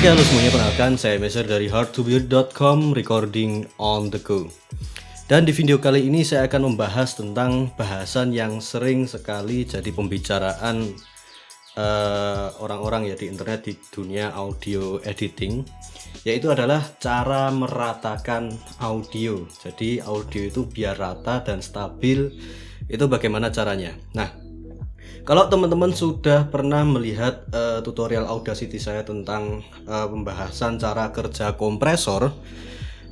Oke, halo semuanya, perkenalkan saya Meser dari hardtobuild.com, recording on the go. Dan di video kali ini saya akan membahas tentang bahasan yang sering sekali jadi pembicaraan orang-orang ya di internet, di dunia audio editing, yaitu adalah cara meratakan audio. Jadi audio itu biar rata dan stabil, itu bagaimana caranya. Nah, kalau teman-teman sudah pernah melihat tutorial Audacity saya tentang pembahasan cara kerja kompresor,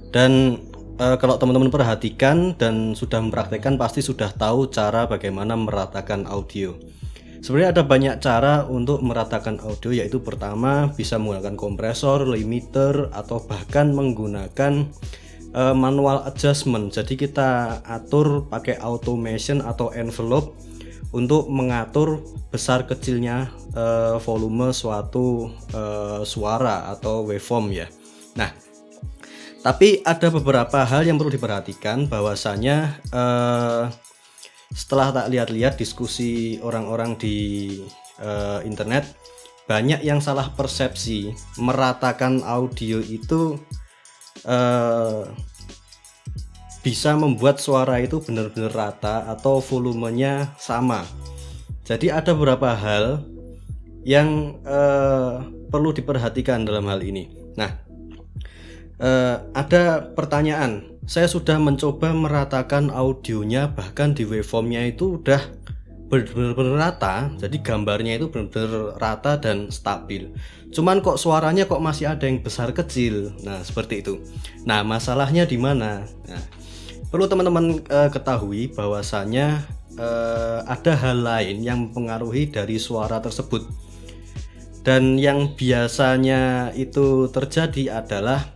dan kalau teman-teman perhatikan dan sudah mempraktekkan, pasti sudah tahu cara bagaimana meratakan audio. Sebenarnya ada banyak cara untuk meratakan audio, yaitu pertama bisa menggunakan kompresor, limiter, atau bahkan menggunakan manual adjustment. Jadi kita atur pakai automation atau envelope untuk mengatur besar kecilnya volume suatu suara atau waveform ya. Nah, tapi ada beberapa hal yang perlu diperhatikan, bahwasanya setelah tak lihat-lihat diskusi orang-orang di internet, banyak yang salah persepsi meratakan audio itu bisa membuat suara itu benar-benar rata atau volumenya sama. Jadi ada beberapa hal yang perlu diperhatikan dalam hal ini. Nah, ada pertanyaan, saya sudah mencoba meratakan audionya, bahkan di waveformnya itu udah benar-benar rata, jadi gambarnya itu benar-benar rata dan stabil, cuman kok suaranya kok masih ada yang besar kecil. Nah, seperti itu. Nah, masalahnya di mana? Nah, perlu teman-teman ketahui bahwasanya ada hal lain yang mempengaruhi dari suara tersebut, dan yang biasanya itu terjadi adalah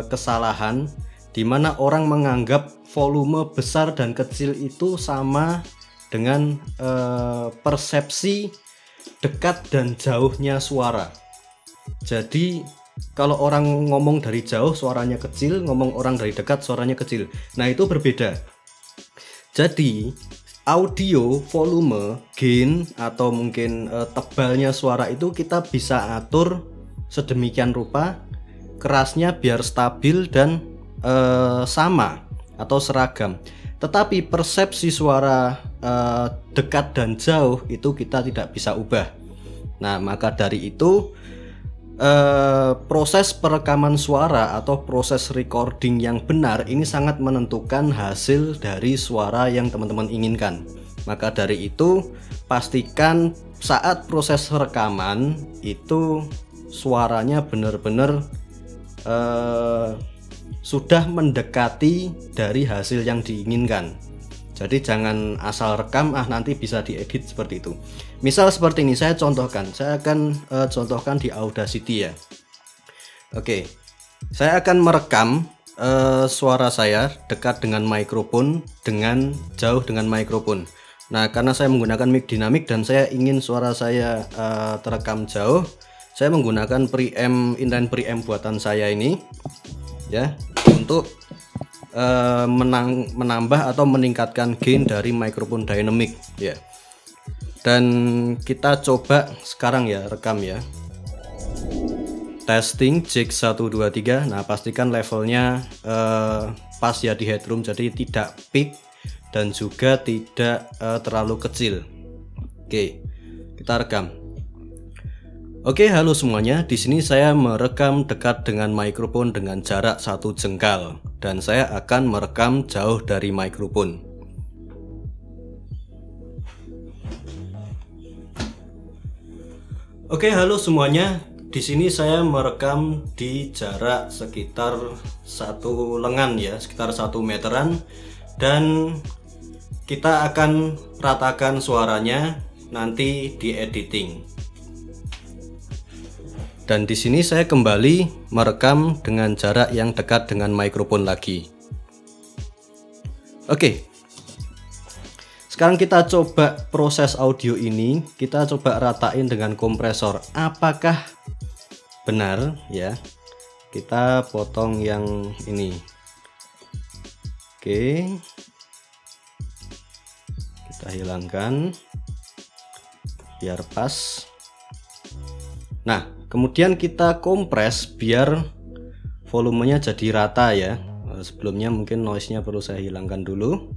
kesalahan di mana orang menganggap volume besar dan kecil itu sama dengan persepsi dekat dan jauhnya suara. Jadi kalau orang ngomong dari jauh suaranya kecil, ngomong orang dari dekat suaranya kecil. Nah, itu berbeda. Jadi audio, volume, gain, atau mungkin tebalnya suara itu kita bisa atur sedemikian rupa, kerasnya biar stabil dan sama atau seragam. Tetapi persepsi suara dekat dan jauh itu kita tidak bisa ubah. Nah, maka dari itu proses perekaman suara atau proses recording yang benar ini sangat menentukan hasil dari suara yang teman-teman inginkan. Maka dari itu, pastikan saat proses rekaman itu suaranya benar-benar sudah mendekati dari hasil yang diinginkan. Jadi jangan asal rekam, nanti bisa diedit seperti itu. Misal seperti ini, saya contohkan. Saya akan contohkan di Audacity ya. Oke, saya akan merekam suara saya dekat dengan mikrofon, dengan jauh dengan mikrofon. Nah, karena saya menggunakan mic dynamic dan saya ingin suara saya terekam jauh, saya menggunakan preamp, inline preamp buatan saya ini ya, untuk menambah atau meningkatkan gain dari mikrofon dynamic ya. Dan kita coba sekarang ya, rekam ya. Testing cek 1 2 3. Nah, pastikan levelnya pas ya di headroom, jadi tidak peak dan juga tidak terlalu kecil. Oke, kita rekam. Oke, halo semuanya. Di sini saya merekam dekat dengan mikrofon dengan jarak 1 jengkal, dan saya akan merekam jauh dari mikrofon. Oke, halo semuanya. Di sini saya merekam di jarak sekitar 1 lengan ya, sekitar 1 meteran, dan kita akan ratakan suaranya nanti di editing. Dan di sini saya kembali merekam dengan jarak yang dekat dengan mikrofon lagi. Oke. Sekarang kita coba proses audio ini, kita coba ratain dengan kompresor. Apakah benar ya? Kita potong yang ini. Oke. Kita hilangkan biar pas. Nah, Kemudian kita kompres biar volumenya jadi rata ya. Sebelumnya mungkin noise-nya perlu saya hilangkan dulu.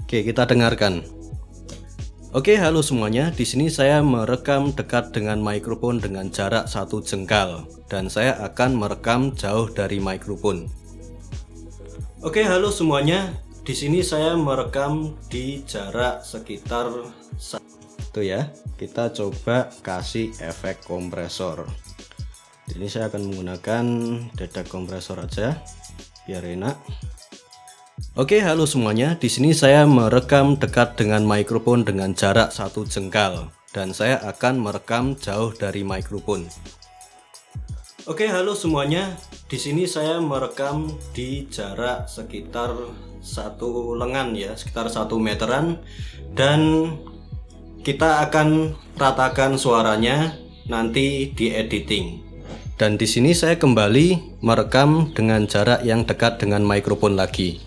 Oke, kita dengarkan. Oke, halo semuanya. Di sini saya merekam dekat dengan mikrofon dengan jarak 1 jengkal dan saya akan merekam jauh dari mikrofon. Oke, halo semuanya. Di sini saya merekam di jarak sekitar itu ya. Kita coba kasih efek kompresor. Di sini saya akan menggunakan dada kompresor aja biar enak. Oke, halo semuanya. Di sini saya merekam dekat dengan mikrofon dengan jarak 1 jengkal dan saya akan merekam jauh dari mikrofon. Oke, halo semuanya. Di sini saya merekam di jarak sekitar 1 lengan ya, sekitar 1 meteran, dan kita akan ratakan suaranya nanti di editing. Dan di sini saya kembali merekam dengan jarak yang dekat dengan mikrofon lagi.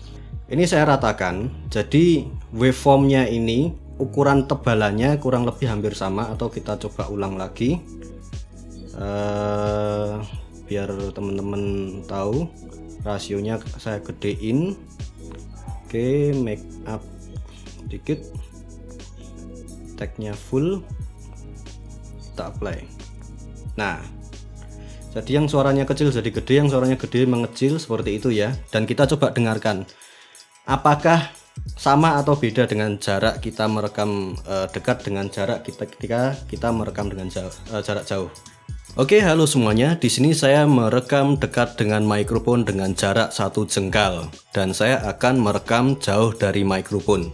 Ini saya ratakan, jadi waveformnya ini ukuran tebalannya kurang lebih hampir sama, atau kita coba ulang lagi biar teman-teman tahu. Rasionya saya gedein. Oke, make up dikit, tag-nya full, kita apply. Nah, jadi yang suaranya kecil jadi gede, yang suaranya gede mengecil, seperti itu ya. Dan kita coba dengarkan apakah sama atau beda dengan jarak kita merekam dekat dengan jarak ketika kita merekam dengan jarak jauh. Oke, halo semuanya. Di sini saya merekam dekat dengan mikrofon dengan jarak 1 jengkal dan saya akan merekam jauh dari mikrofon.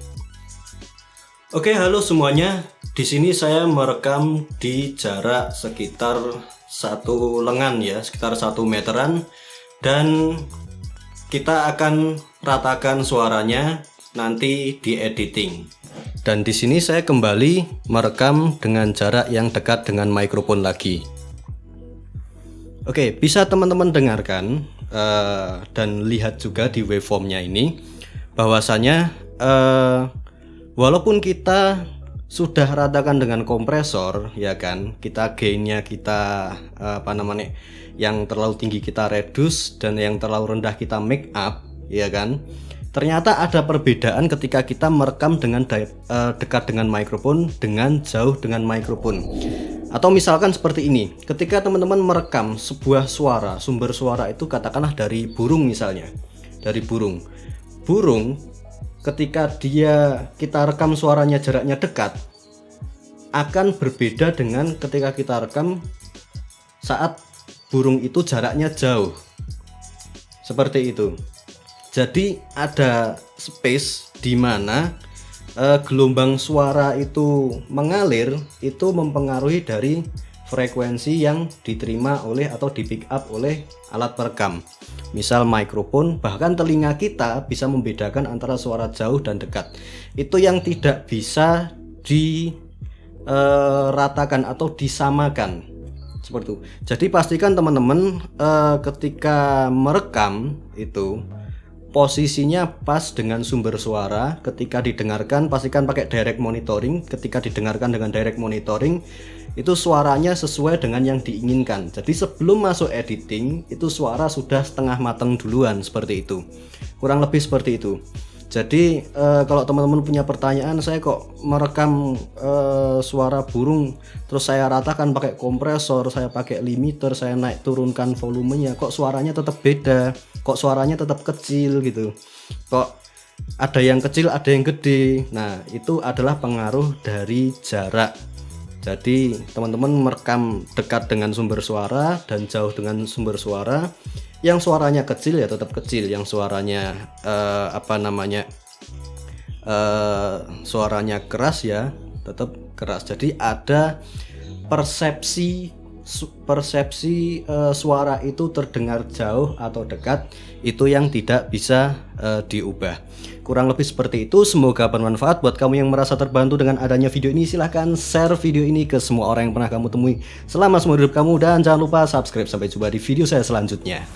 Oke, halo semuanya. Di sini saya merekam di jarak sekitar 1 lengan ya, sekitar 1 meteran, dan kita akan ratakan suaranya nanti di editing. Dan di sini saya kembali merekam dengan jarak yang dekat dengan mikrofon lagi. Oke, bisa teman-teman dengarkan dan lihat juga di waveformnya ini bahwasanya walaupun kita sudah ratakan dengan kompresor ya kan, kita gainnya kita yang terlalu tinggi kita reduce dan yang terlalu rendah kita make up ya kan, ternyata ada perbedaan ketika kita merekam dengan dekat dengan mikrofon dengan jauh dengan mikrofon. Atau misalkan seperti ini, ketika teman-teman merekam sebuah suara, sumber suara itu katakanlah dari burung misalnya, dari burung ketika kita rekam suaranya jaraknya dekat akan berbeda dengan ketika kita rekam saat burung itu jaraknya jauh, seperti itu. Jadi ada space di mana gelombang suara itu mengalir, itu mempengaruhi dari frekuensi yang diterima oleh atau di pick up oleh alat perekam. Misal mikrofon, bahkan telinga kita bisa membedakan antara suara jauh dan dekat. Itu yang tidak bisa diratakan atau disamakan. Seperti itu. Jadi pastikan teman-teman ketika merekam itu posisinya pas dengan sumber suara. Ketika didengarkan pastikan pakai direct monitoring. Ketika didengarkan dengan direct monitoring itu suaranya sesuai dengan yang diinginkan. Jadi sebelum masuk editing itu suara sudah setengah matang duluan, seperti itu. Kurang lebih seperti itu. Jadi kalau teman-teman punya pertanyaan, saya kok merekam suara burung terus saya ratakan pakai kompresor, saya pakai limiter, saya naik turunkan volumenya, kok suaranya tetap beda, kok suaranya tetap kecil gitu, kok ada yang kecil ada yang gede. Nah, itu adalah pengaruh dari jarak. Jadi teman-teman merekam dekat dengan sumber suara dan jauh dengan sumber suara. Yang suaranya kecil ya tetap kecil, yang suaranya suaranya keras ya tetap keras. Jadi ada persepsi persepsi suara itu terdengar jauh atau dekat, itu yang tidak bisa diubah. Kurang lebih seperti itu. Semoga bermanfaat buat kamu yang merasa terbantu dengan adanya video ini. Silahkan share video ini ke semua orang yang pernah kamu temui selama seumur hidup kamu, dan jangan lupa subscribe. Sampai jumpa di video saya selanjutnya.